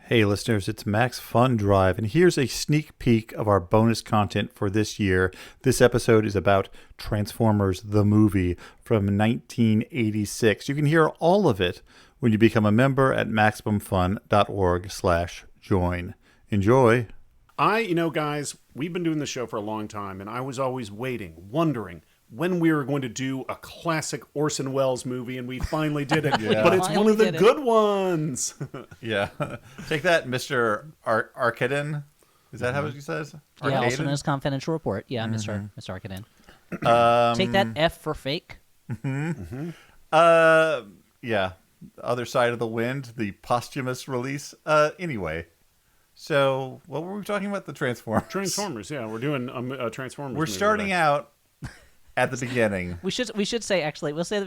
Hey listeners, it's Max Fun Drive, and here's a sneak peek of our bonus content for this year. This episode is about Transformers the movie from 1986. You can hear all of it when you become a member at MaximumFun.org/join. Enjoy. Guys, we've been doing this show for a long time, and I was always wondering when we were going to do a classic Orson Welles movie, and we finally did it. Yeah. But it's one of the good ones. Yeah. Take that, Mr. Arkadin. Is that how he says? Yeah, also known as Confidential Report. Yeah, Mr. Arkadin. Take that F for fake. Yeah. Other Side of the Wind, the posthumous release. Anyway. So, what were we talking about? The Transformers. Transformers, yeah. We're doing a Transformers We're movie starting today. out at the beginning. We should say, actually, we'll say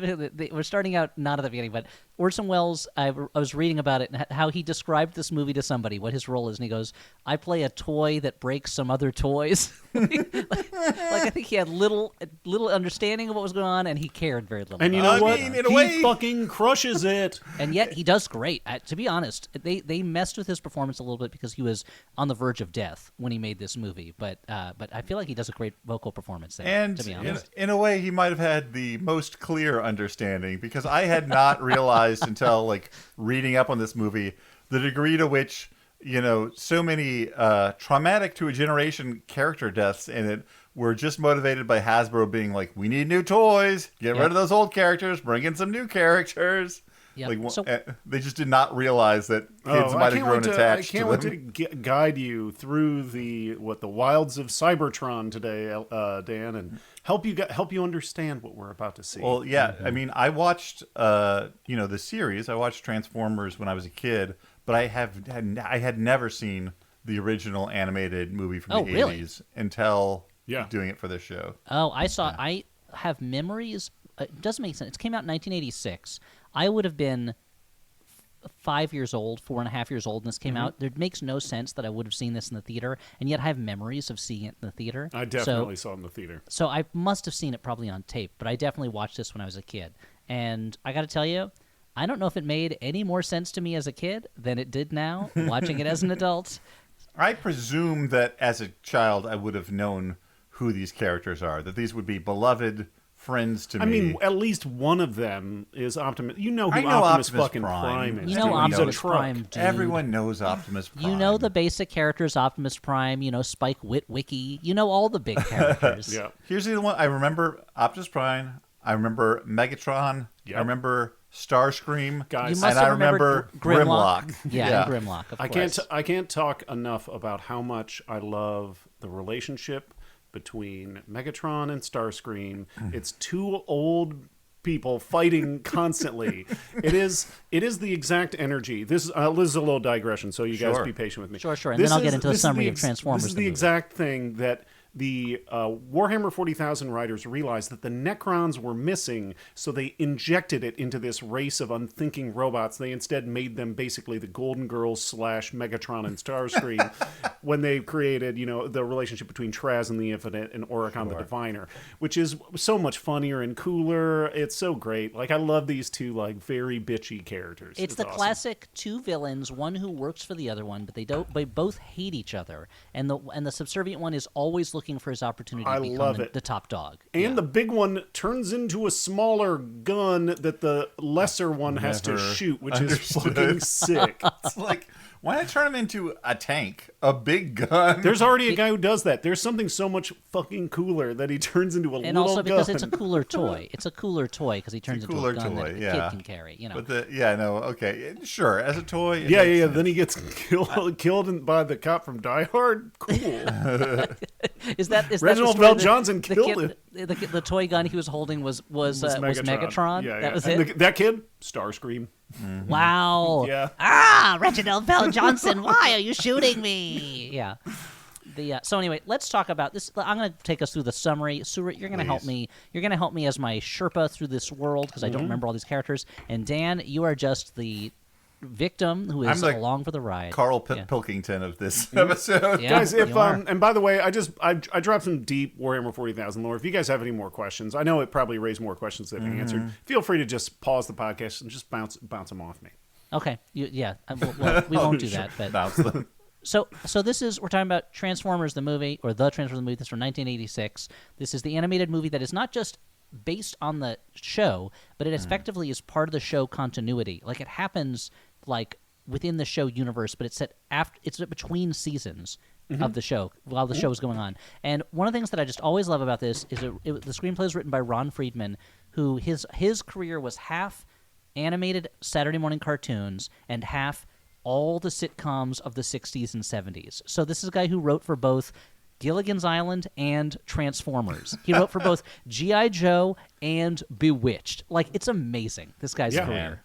we're starting out not at the beginning, but Orson Welles, I was reading about it and how he described this movie to somebody, what his role is, and he goes, I play a toy that breaks some other toys. like I think he had little understanding of what was going on, and he cared very little. And you know what? In a he way, fucking crushes it. And yet he does great. To be honest, they messed with his performance a little bit because he was on the verge of death when he made this movie. But I feel like he does a great vocal performance there. and to be honest, in a way, he might have had the most clear understanding, because I had not realized until like reading up on this movie the degree to which, so many traumatic to a generation character deaths in it were just motivated by Hasbro being like, we need new toys, get rid of those old characters, bring in some new characters. Yep. Like, So- they just did not realize that kids might have grown attached to them. I can't wait to guide you through the wilds of Cybertron today, Dan, and help you understand what we're about to see. Well, yeah. I mean, I watched, the series. I watched Transformers when I was a kid, but I had never seen the original animated movie from the 80s until doing it for this show. Oh, I saw. Yeah. I have memories. It doesn't make sense. It came out in 1986. I would have been 5 years old, 4.5 years old, and this came out. It makes no sense that I would have seen this in the theater, and yet I have memories of seeing it in the theater. I definitely saw it in the theater. So I must have seen it probably on tape, but I definitely watched this when I was a kid. And I got to tell you, I don't know if it made any more sense to me as a kid than it did now, watching it as an adult. I presume that as a child I would have known who these characters are, that these would be beloved friends to me. I mean, at least one of them is Optimus. You know who I know Optimus Optimus fucking Prime. Prime is. You know Optimus Prime, dude. Everyone knows Optimus Prime. You know the basic characters, Optimus Prime, Spike Witwicky. You know all the big characters. Yeah. Here's the one. I remember Optimus Prime. I remember Megatron. Yep. I remember Starscream. Guys, You must and have I remember Grimlock. Grimlock. Yeah, and Grimlock, of course. I can't talk enough about how much I love the relationship between Megatron and Starscream. It's two old people fighting constantly. It is the exact energy. This is a little digression, so you guys be patient with me. Sure. And then I'll get into a summary of Transformers. This is the exact thing that the Warhammer 40,000 writers realized that the Necrons were missing, so they injected it into this race of unthinking robots. They instead made them basically the Golden Girls / Megatron and Starscream when they created, the relationship between Traz and the Infinite and Oricon the Diviner, which is so much funnier and cooler. It's so great. Like, I love these two, very bitchy characters. It's the awesome. classic two villains, one who works for the other one, but they both hate each other, and the subservient one is always looking for his opportunity to become the top dog. And the big one turns into a smaller gun that the lesser one has to shoot, which is fucking sick. It's like, why not turn him into a tank? A big gun? There's already a guy who does that. There's something so much fucking cooler that he turns into a little gun. And also because it's a cooler toy. It's a cooler toy because he turns into a gun toy, that a kid can carry. But okay. Sure, as a toy. Yeah. Then he gets killed by the cop from Die Hard. Cool. Is that Reginald the story Bell Johnson killed it? The toy gun he was holding was Megatron. Yeah. That was and it. That kid, Starscream. Mm-hmm. Wow. Yeah. Reginald Bell Johnson, why are you shooting me? Yeah. So anyway, let's talk about this. I'm going to take us through the summary. Surit, you're going to help me. You're going to help me as my Sherpa through this world because I don't remember all these characters. And Dan, you are just the victim who is along for the ride. Carl Pilkington of this episode. Yeah, guys, and by the way, I dropped some deep Warhammer 40,000 lore. If you guys have any more questions, I know it probably raised more questions than have been answered. Feel free to just pause the podcast and just bounce them off me. Okay, well, we won't do Sure. that. But Bounce them. So we're talking about Transformers the movie, or the Transformers the movie. This is from 1986. This is the animated movie that is not just based on the show, but it effectively is part of the show continuity. Like, it happens like within the show universe, but it's set after, it's between seasons of the show while the show is going on. And one of the things that I just always love about this is the screenplay is written by Ron Friedman, who his career was half animated Saturday morning cartoons and half all the sitcoms of the 60s and 70s. So this is a guy who wrote for both Gilligan's Island and Transformers. He wrote for both G.I. Joe and Bewitched. Like, it's amazing, this guy's career.